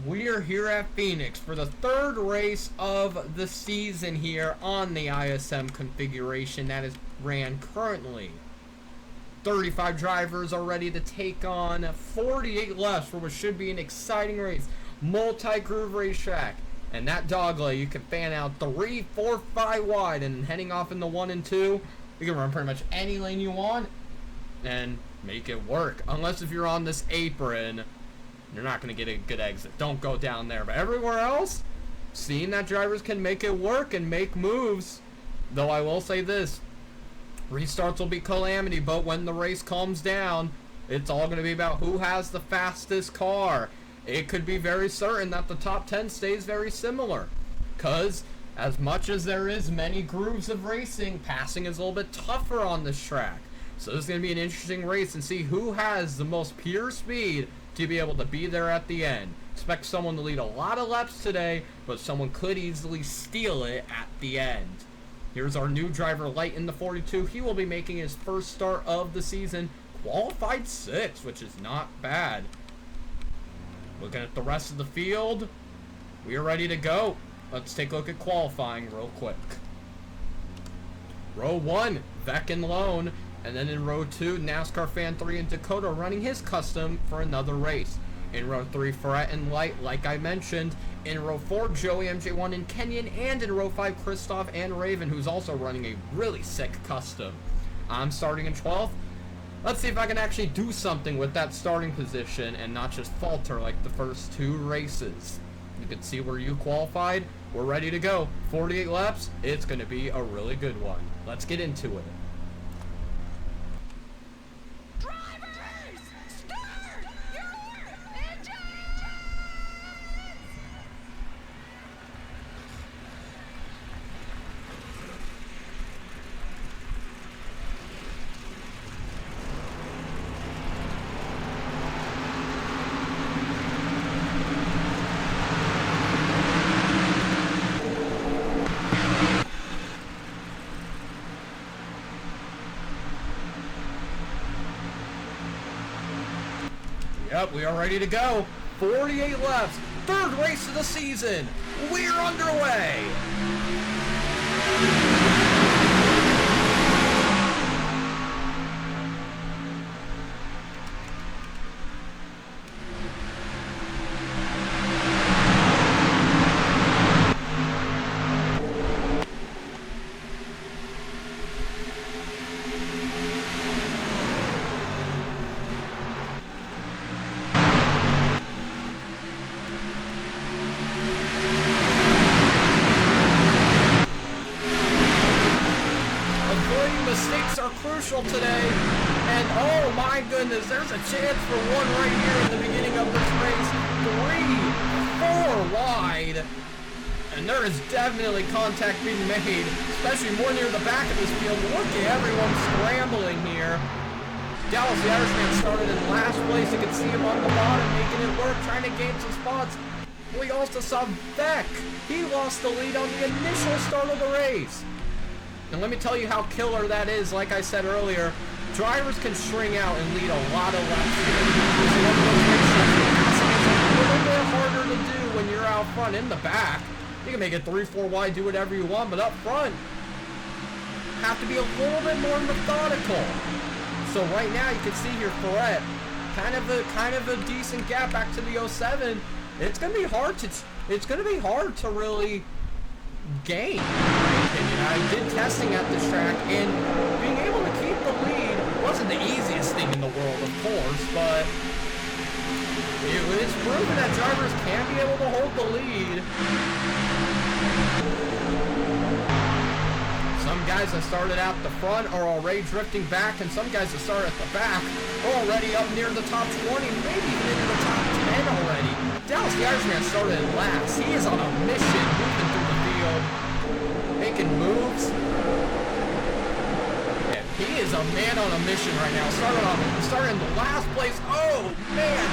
We are here at Phoenix for the third race of the season here on the ISM configuration that is ran currently. 35 drivers are ready to take on 48 left for what should be an exciting race. Multi-groove racetrack. And that dogleg, you can fan out 3, 4, 5 wide, and heading off in the 1 and 2, you can run pretty much any lane you want and make it work. Unless if you're on this apron, you're not going to get a good exit. Don't go down there. But everywhere else, seeing that drivers can make it work and make moves. Though I will say this, restarts will be calamity, but when the race calms down, it's all going to be about who has the fastest car. It could be very certain that the top 10 stays very similar. Because as much as there is many grooves of racing, passing is a little bit tougher on this track. So this is going to be an interesting race and see who has the most pure speed to be able to be there at the end. Expect someone to lead a lot of laps today, but someone could easily steal it at the end. Here's our new driver, Light in the 42. He will be making his first start of the season. Qualified 6th, which is not bad. Looking at the rest of the field, we are ready to go. Let's take a look at qualifying real quick. Row 1, Vec and Lone. And then in row 2, NASCAR Fan 3 and Dakota running his custom for another race. In row 3, Ferret and Light, like I mentioned. In row 4, Joey MJ1 and Kenyon. And in row 5, Christoph and Raven, who's also running a really sick custom. I'm starting in 12th. Let's see if I can actually do something with that starting position and not just falter like the first 2 races. You can see where you qualified. We're ready to go. 48 laps. It's going to be a really good one. Let's get into it. Yep, we are ready to go. 48 laps, third race of the season. We're underway. Mistakes are crucial today, and oh my goodness, there's a chance for one right here in the beginning of this race. 3, 4 wide, and there is definitely contact being made, especially more near the back of this field. Look at everyone scrambling here. Dallas, the Irishman, started in last place. You can see him on the bottom making it work, trying to gain some spots. We also saw Beck. He lost the lead on the initial start of the race. And let me tell you how killer that is. Like I said earlier, drivers can string out and lead a lot of laps here. It's one of those races that's a little bit harder to do when you're out front. In the back, you can make it 3, 4 wide, do whatever you want, but up front, have to be a little bit more methodical. So right now, you can see here, Ferret, kind of a decent gap back to the 07. It's gonna be hard to really gain, in my opinion. I did testing at this track, and being able to keep the lead wasn't the easiest thing in the world, of course, but it's proven that drivers can be able to hold the lead. Some guys that started out the front are already drifting back, and some guys that started at the back are already up near the top 20, maybe even into the top 10 already. Dallas, the Irishman, started last. He is on a mission, moving through the field, making moves. And he is a man on a mission right now. Starting in the last place. Oh man,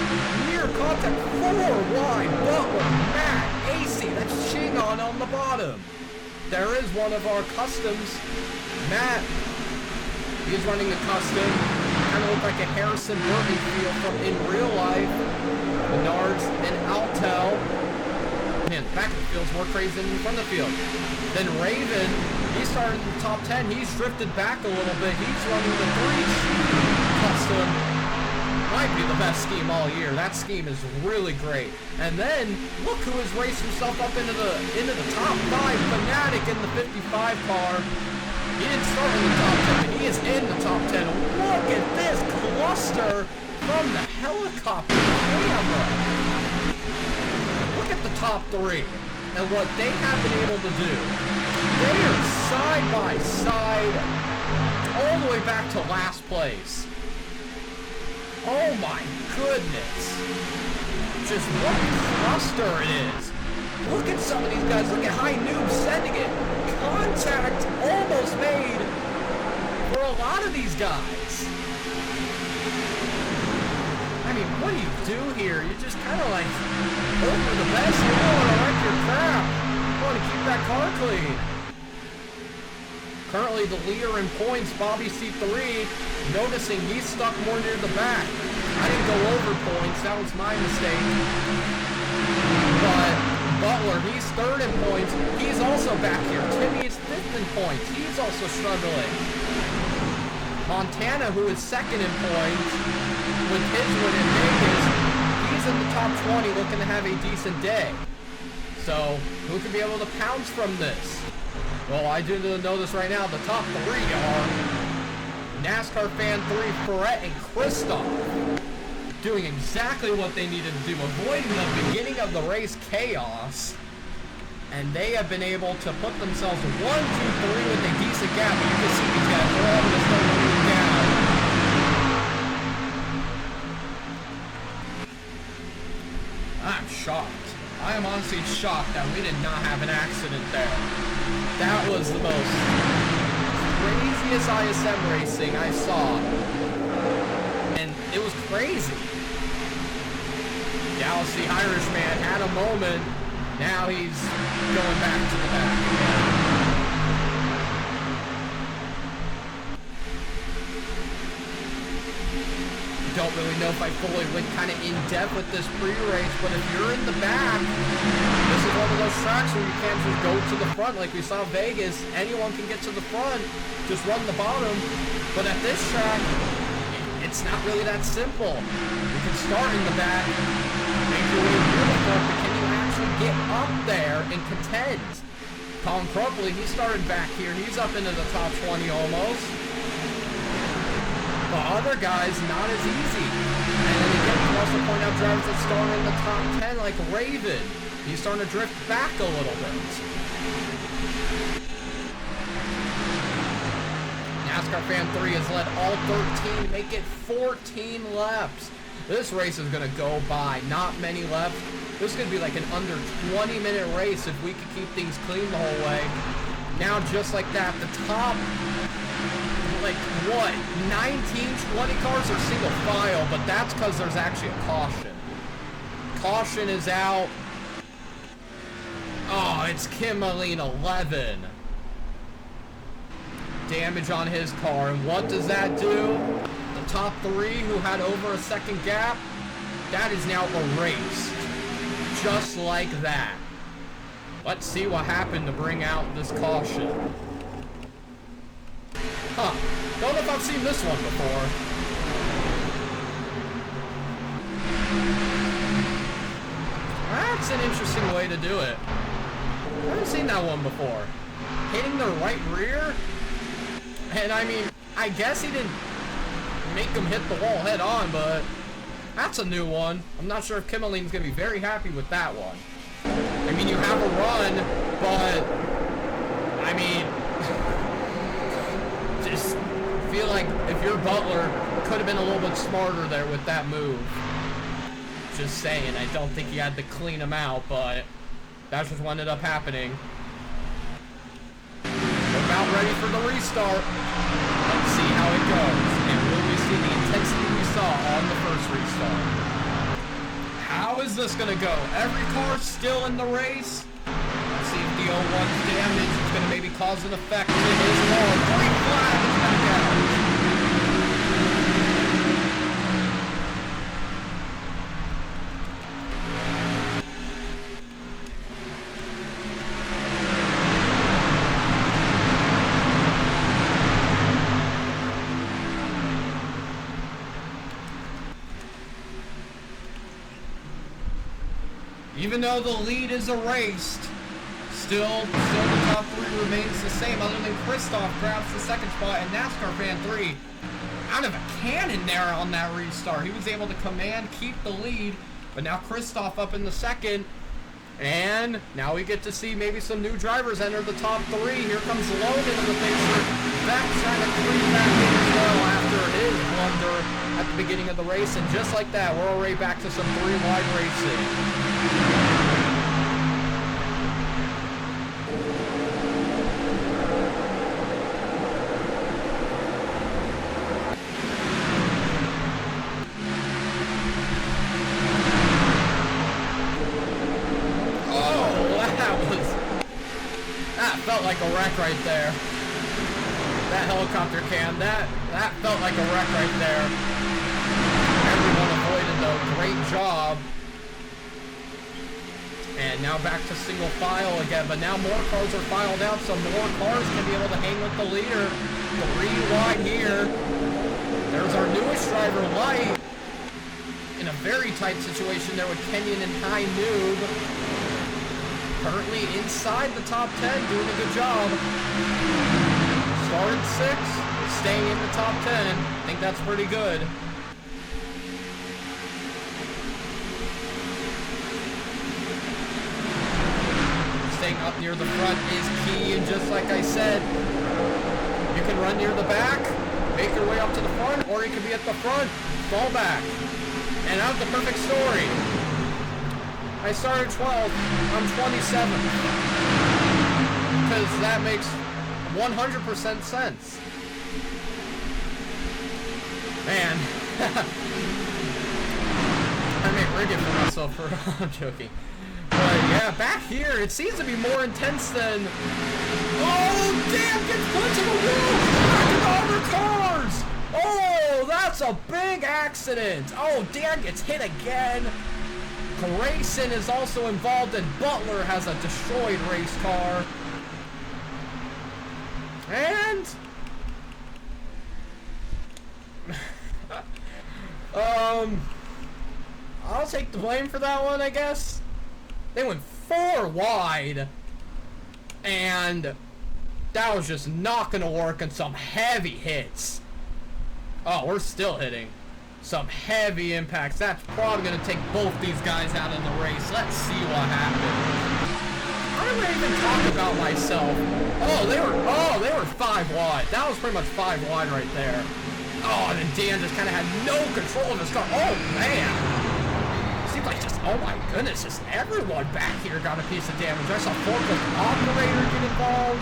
near contact, 4 wide. Butler, Matt, AC. That's Chingon on the bottom. There is one of our customs, Matt. He's running a custom. Kind of look like a Harrison Burton feel from in real life. Menards and Altel. was more crazy than in front of the field. Then Raven, he started in the top 10. He's drifted back a little bit. He's running the 3 custom. Might be the best scheme all year. That scheme is really great. And then look who has raced himself up into the top 5. Fanatic in the 55 car. He didn't start in the top 10, but he is in the top 10. Look at this cluster from the helicopter camera. Look at the top 3 and what they have been able to do. They are side by side all the way back to last place. Oh my goodness. Just what a cluster it is. Look at some of these guys. Look at High Noob sending it. Contact almost made for a lot of these guys. I mean, what do you do here? You just kind of like hope for the best. You don't want to wreck your crap. You want to keep that car clean. Currently the leader in points, Bobby C3, noticing he's stuck more near the back. I didn't go over points. That was my mistake. But Butler, he's 3rd in points. He's also back here. Timmy is 5th in points. He's also struggling. Montana, who is 2nd in points, with his win in Vegas, he's in the top 20 looking to have a decent day. So, who could be able to pounce from this? Well, I do know this right now. The top 3 are NASCAR Fan 3, Ferret, and Kristoff. Doing exactly what they needed to do, avoiding the beginning of the race chaos. And they have been able to put themselves 1, 2, 3 with a decent gap. You can see these guys are all going to start moving down. I'm shocked. I am honestly shocked that we did not have an accident there. That was the most craziest ISM racing I saw. And it was crazy. Galaxy Irishman had a moment. Now he's going back to the back again. Don't really know if I fully went kind of in depth with this pre-race, but if you're in the back, this is one of those tracks where you can't just go to the front like we saw Vegas. Anyone can get to the front, just run the bottom. But at this track, it's not really that simple. You can start in the back, make your way through the front, but can you actually get up there and contend? Colin Crumpley, he started back here. He's up into the top 20 almost. But other guys, not as easy. And then again, you can also point out drivers that start in the top 10, like Raven. He's starting to drift back a little bit. NASCAR Fan 3 has led all 13, make it 14 laps. This race is going to go by, not many laps. This is going to be like an under 20-minute race if we can keep things clean the whole way. Now, just like that, the top, like, what, 19, 20 cars are single file, but that's because there's actually a caution. Caution is out. Oh, it's Kim Moline 11. Damage on his car, and what does that do? The top 3 who had over a second gap, that is now erased. Just like that. Let's see what happened to bring out this caution. Huh. Don't know if I've seen this one before. That's an interesting way to do it. I haven't seen that one before. Hitting the right rear? And I mean, I guess he didn't make him hit the wall head on, but that's a new one. I'm not sure if Kimmeline's going to be very happy with that one. I mean, you have a run, but I mean, just feel like if you're Butler, could have been a little bit smarter there with that move. Just saying, I don't think he had to clean him out, but that's just what ended up happening. We're about ready for the restart. Let's see how it goes. And will we see the intensity we saw on the first restart? How is this going to go? Every car still in the race? Let's see if the 01's damage is going to maybe cause an effect to his car. Green flag is back out. Even though the lead is erased, still the top three remains the same, other than Christoph grabs the second spot, and NASCAR Fan 3 out of a cannon there on that restart. He was able to keep the lead, but now Christoph up in the second, and now we get to see maybe some new drivers enter the top three. Here comes Logan into the picture. Back trying to creep back in as well after his blunder at the beginning of the race, and just like that, we're already back to some three-wide racing. Felt like a wreck right there. That helicopter cam, that felt like a wreck right there. Everyone avoided though, great job. And now back to single file again, but now more cars are filed out, so more cars can be able to hang with the leader. 3 wide here. There's our newest driver, Light, in a very tight situation there with Kenyon and High Noob. Currently inside the top 10, doing a good job. Started 6th, staying in the top 10. I think that's pretty good. Staying up near the front is key, and just like I said, you can run near the back, make your way up to the front, or you can be at the front, fall back. And that's the perfect story. I started 12th, I'm 27th, because that makes 100% sense. Man, I may rig it for myself for, I'm joking. But yeah, back here, it seems to be more intense than, oh damn, gets put to the wall, back in other cars. Oh, that's a big accident. Oh, Dan gets hit again. Grayson is also involved, and Butler has a destroyed race car. And I'll take the blame for that one, I guess. They went 4 wide, and that was just not gonna work on some heavy hits. Oh, we're still hitting. Some heavy impacts. That's probably going to take both these guys out of the race. Let's see what happens. I don't even talk about myself. Oh, they were 5 wide. That was pretty much 5 wide right there. Oh, and then Dan just kind of had no control of his car. Oh, man. Seems like just, oh my goodness, just everyone back here got a piece of damage. I saw forklift operator get involved.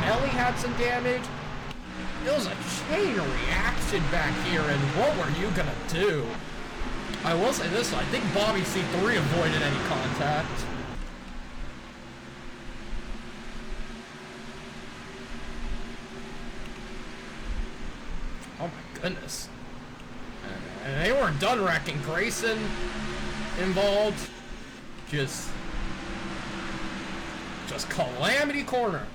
Ellie had some damage. It was a chain reaction back here, and what were you gonna do? I will say this, I think Bobby C3 avoided any contact. Oh my goodness. And they weren't done wrecking. Grayson involved. Just calamity corner.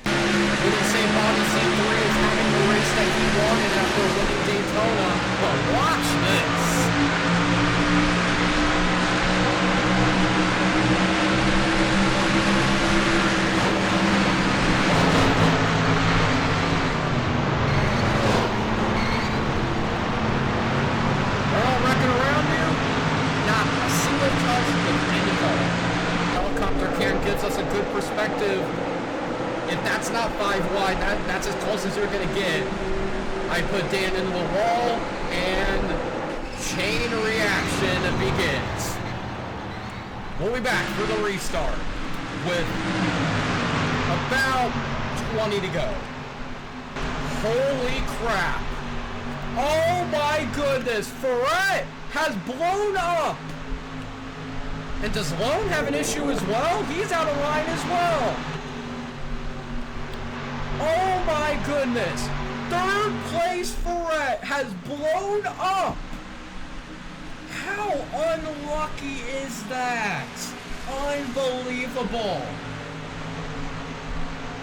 We didn't say Bobby C3 is having the race that he wanted after winning Daytona, but watch this. They're all wrecking around you. Not a single touch with any car. Helicopter cam gives us a good perspective. If that's not 5 wide, that's as close as you're gonna get. I put Dan into the wall, and chain reaction begins. We'll be back for the restart with about 20 to go. Holy crap. Oh my goodness, Ferret has blown up. And does Lone have an issue as well? He's out of line as well. Oh my goodness! 3rd place Ferret has blown up! How unlucky is that? Unbelievable!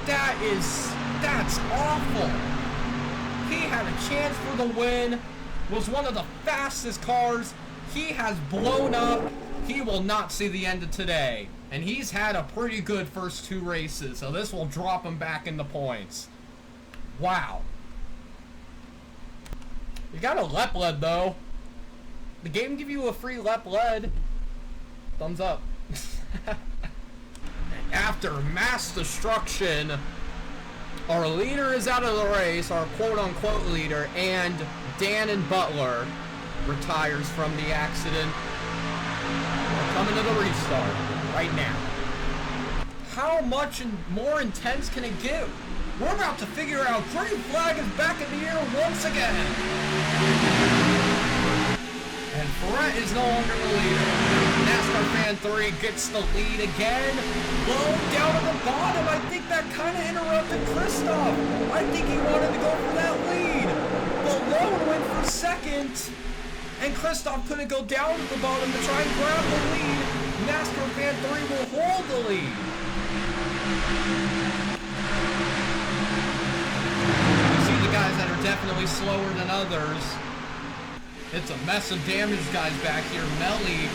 That's awful! He had a chance for the win, was one of the fastest cars, he has blown up, he will not see the end of today. And he's had a pretty good first 2 races, so this will drop him back in the points. Wow. You got a lep lead, though. The game give you a free lep lead. Thumbs up. After mass destruction, our leader is out of the race, our quote-unquote leader, and Dan and Butler retires from the accident. We're coming to the restart right now. How much more intense can it get? We're about to figure out green flag is back in the air once again. And Brett is no longer the leader. NASCAR Fan 3 gets the lead again. Low down at the bottom. I think that kind of interrupted Christoph. I think he wanted to go for that lead. But Lone went for second. And Christoph couldn't go down to the bottom to try and grab the lead. NASCAR Fan 3 will hold the lead. You see the guys that are definitely slower than others. It's a mess of damage, guys, back here. Melly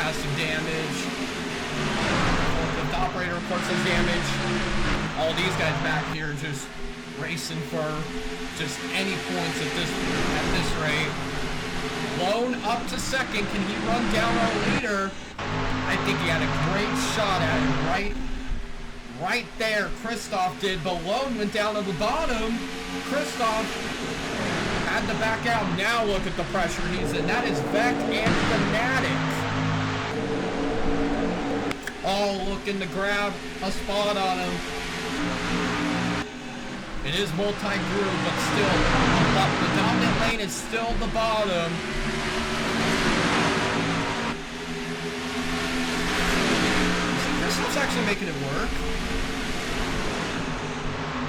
has some damage. The operator, of course, has damage. All these guys back here just racing for just any points at this rate. Lone up to second. Can he run down our leader? I think he had a great shot at it right there. Christoph did, but Lone went down to the bottom. Christoph had to back out. Now look at the pressure he's in. That is Beck and Fanatic. All looking to grab a spot on him. It is multi-groove, but still, the dominant lane is still the bottom. Christoph's actually making it work.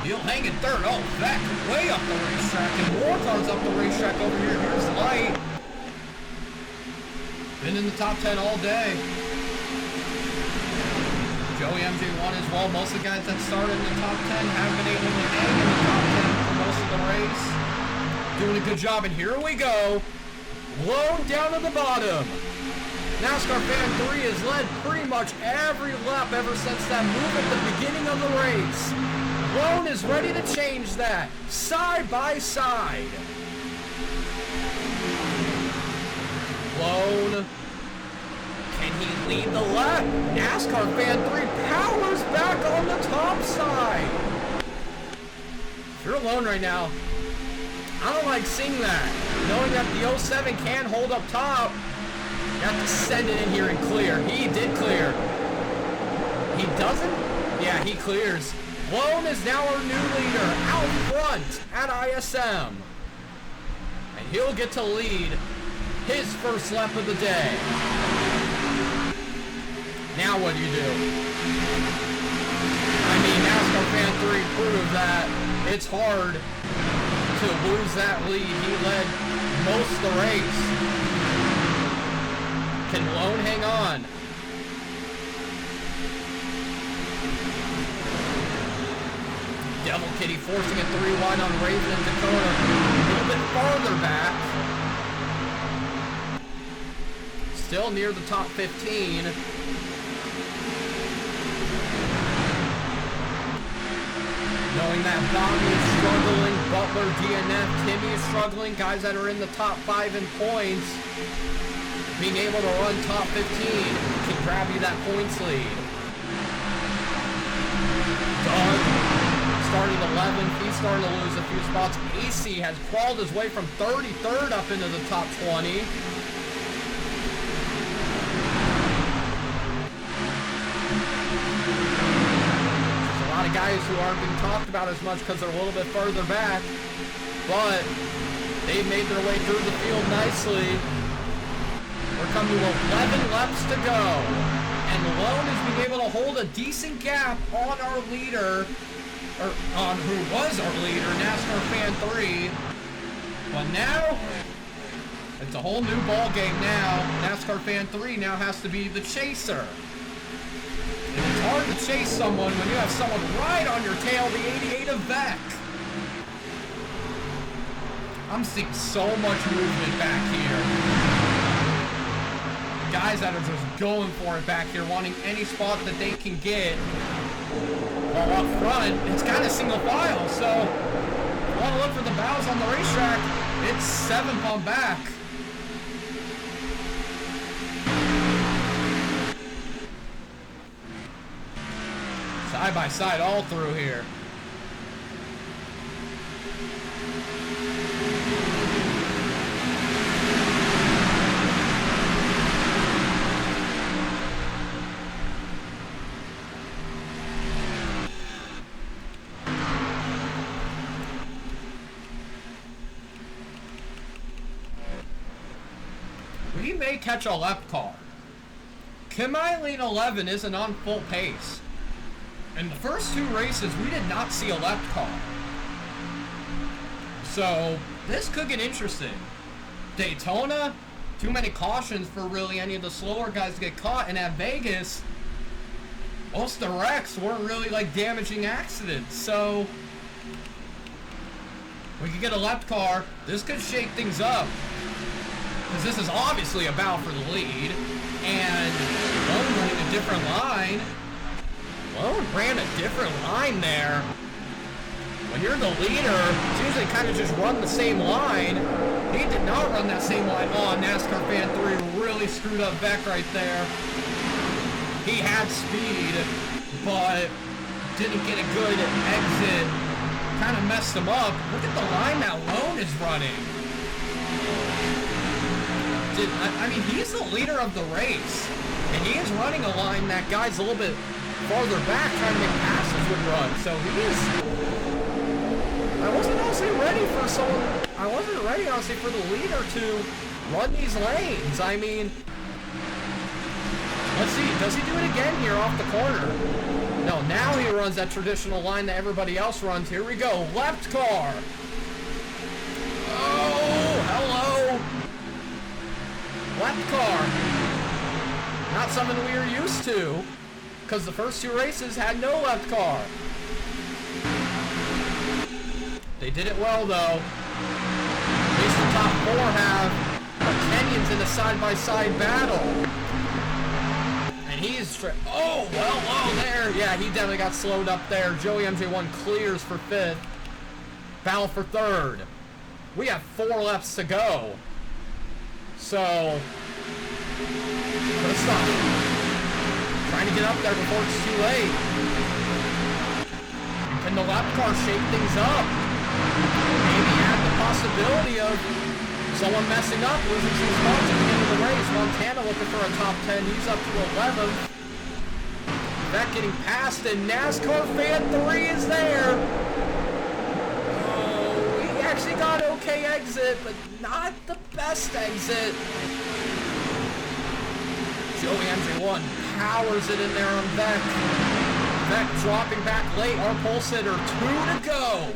He'll hang in third. Oh, back way up the racetrack. And more cars up the racetrack over here. Here's Light. Been in the top 10 all day. Joey MJ1 as well. Most of the guys that started in the top 10 have been able to hang in the top 10 for most of the race. Doing a good job. And here we go. Lone down to the bottom. NASCAR Fan 3 has led pretty much every lap ever since that move at the beginning of the race. Lone is ready to change that, side by side. Lone, can he lead the lap? NASCAR Fan 3 powers back on the top side. If you're alone right now, I don't like seeing that. Knowing that the 07 can hold up top, you have to send it in here and clear. He did clear. He doesn't? Yeah, he clears. Lone is now our new leader, out front at ISM. And he'll get to lead his first lap of the day. Now what do you do? I mean, NASCAR Fan 3 proved that it's hard to lose that lead. He led most of the race. Can Lone hang on? Devil Kitty forcing it 3 wide on Raven and Dakota. A little bit farther back. Still near the top 15. Knowing that Bobby is struggling, Butler, DNF, Timmy is struggling, guys that are in the top 5 in points. Being able to run top 15 can grab you that points lead. Doug starting 11th, he's starting to lose a few spots. AC has crawled his way from 33rd up into the top 20. There's a lot of guys who aren't being talked about as much because they're a little bit further back, but they've made their way through the field nicely. We're coming to 11 laps to go, and Lone is being able to hold a decent gap on our leader, or on who was our leader, NASCAR Fan 3. But now, it's a whole new ball game now. NASCAR Fan 3 now has to be the chaser. And it's hard to chase someone when you have someone right on your tail, the 88 of Beck. I'm seeing so much movement back here. guys that are just going for it back here, wanting any spot that they can get. Well, up front, it's kind of single file, so if you want to look for the bows on the racetrack, it's 7th on back. Side by side all through here. We may catch a lap car. Kemailin 11 isn't on full pace. In the first 2 races, we did not see a left car. So, this could get interesting. Daytona, too many cautions for really any of the slower guys to get caught. And at Vegas, most of the wrecks weren't really like damaging accidents. So, we could get a left car. This could shake things up. Because this is obviously a battle for the lead. And Lone running a different line. Lone ran a different line there. When you're the leader, it's usually kind of just run the same line. He did not run that same line. Oh, NASCAR Fan 3 really screwed up Beck right there. He had speed, but didn't get a good exit. Kind of messed him up. Look at the line that Lone is running. I mean, he's the leader of the race. And he is running a line that guy's a little bit farther back trying to make passes with run. So he is... I wasn't honestly ready for someone... I wasn't ready, honestly, for the leader to run these lanes. I mean... Let's see. Does he do it again here off the corner? No, now he runs that traditional line that everybody else runs. Here we go. Left car. Oh, hello. Left car. Not something we are used to. Because the first 2 races had no left car. They did it well, though. At least the top 4 have a Kenyans in a side-by-side battle. And he's... Oh, well, there. Yeah, he definitely got slowed up there. Joey MJ1 clears for 5th. Battle for 3rd. We have 4 laps to go. So... Let's stop. Trying to get up there before it's too late. Can the lap car shake things up? Maybe have the possibility of someone messing up, losing some spots at the end of the race. Montana looking for a top 10. He's up to 11th. That getting past, and NASCAR Fan 3 is there. Oh, he actually got okay exit, but not the best exit. Joey MJ1 powers it in there on Beck. Beck dropping back late. Our pole sitter, 2 to go.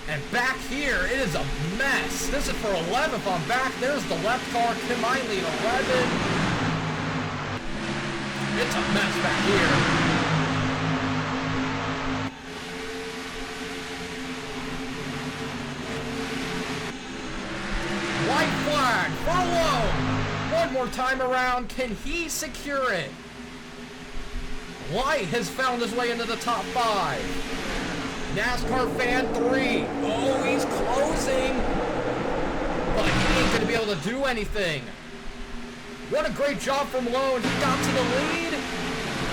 And back here, it is a mess. This is for 11th on back. There's the left car, Kemailin 11. It's a mess back here. White flag for Lone. One more time around, can he secure it? Light has found his way into the top 5. NASCAR Fan 3. Oh, he's closing. But he ain't going to be able to do anything. What a great job from Lone. He got to the lead.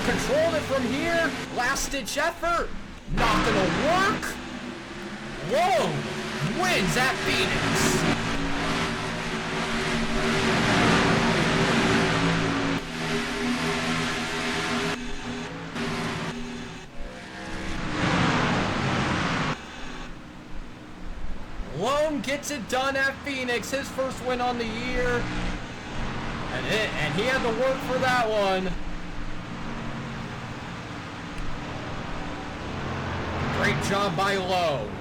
Controlled it from here. Last-ditch effort. Not going to work. Lone wins at Phoenix. Lone gets it done at Phoenix, his first win on the year, and he had to work for that one. Great job by Lone.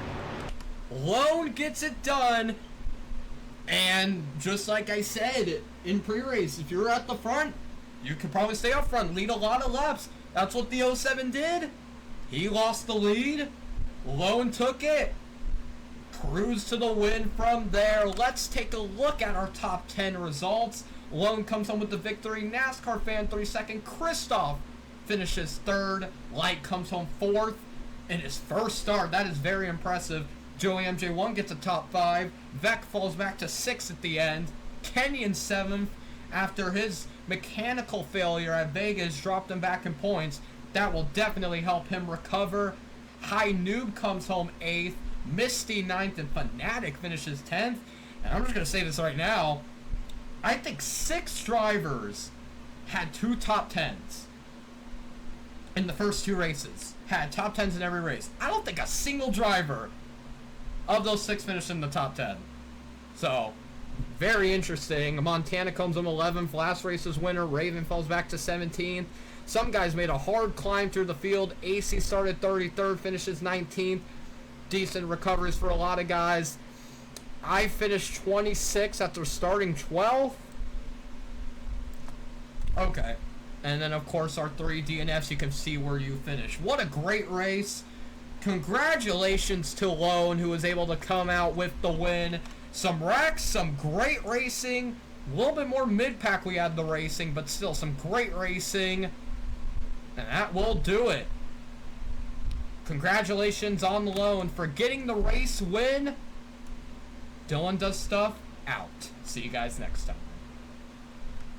Lone gets it done, and just like I said in pre-race, if you're at the front, you could probably stay up front, lead a lot of laps. That's what the 07 did. He lost the lead. Lone took it. cruise to the win from there. Let's take a look at our top 10 results. Lone comes home with the victory. NASCAR Fan 3 second. Christoph finishes third. Light comes home fourth in his first start. That is very impressive. Joey MJ1 gets a top 5. Vec falls back to 6th at the end. Kenyon 7th after his mechanical failure at Vegas dropped him back in points. That will definitely help him recover. High Noob comes home 8th. Misty 9th, and Fanatic finishes 10th. And I'm just going to say this right now. I think 6 drivers had 2 top 10s in the first 2 races. Had top 10s in every race. I don't think a single driver of those 6 finished in the top 10. So, very interesting. Montana comes home 11th. Last race's winner. Raven falls back to 17th. Some guys made a hard climb through the field. AC started 33rd, finishes 19th. Decent recoveries for a lot of guys. I finished 26th after starting 12th. Okay. And then, of course, our 3 DNFs, you can see where you finish. What a great race. Congratulations to Lone, who was able to come out with the win. Some wrecks, some great racing. A little bit more mid-pack we had the racing, but still some great racing. And that will do it. Congratulations on Lone for getting the race win. Dylan Does Stuff out. See you guys next time.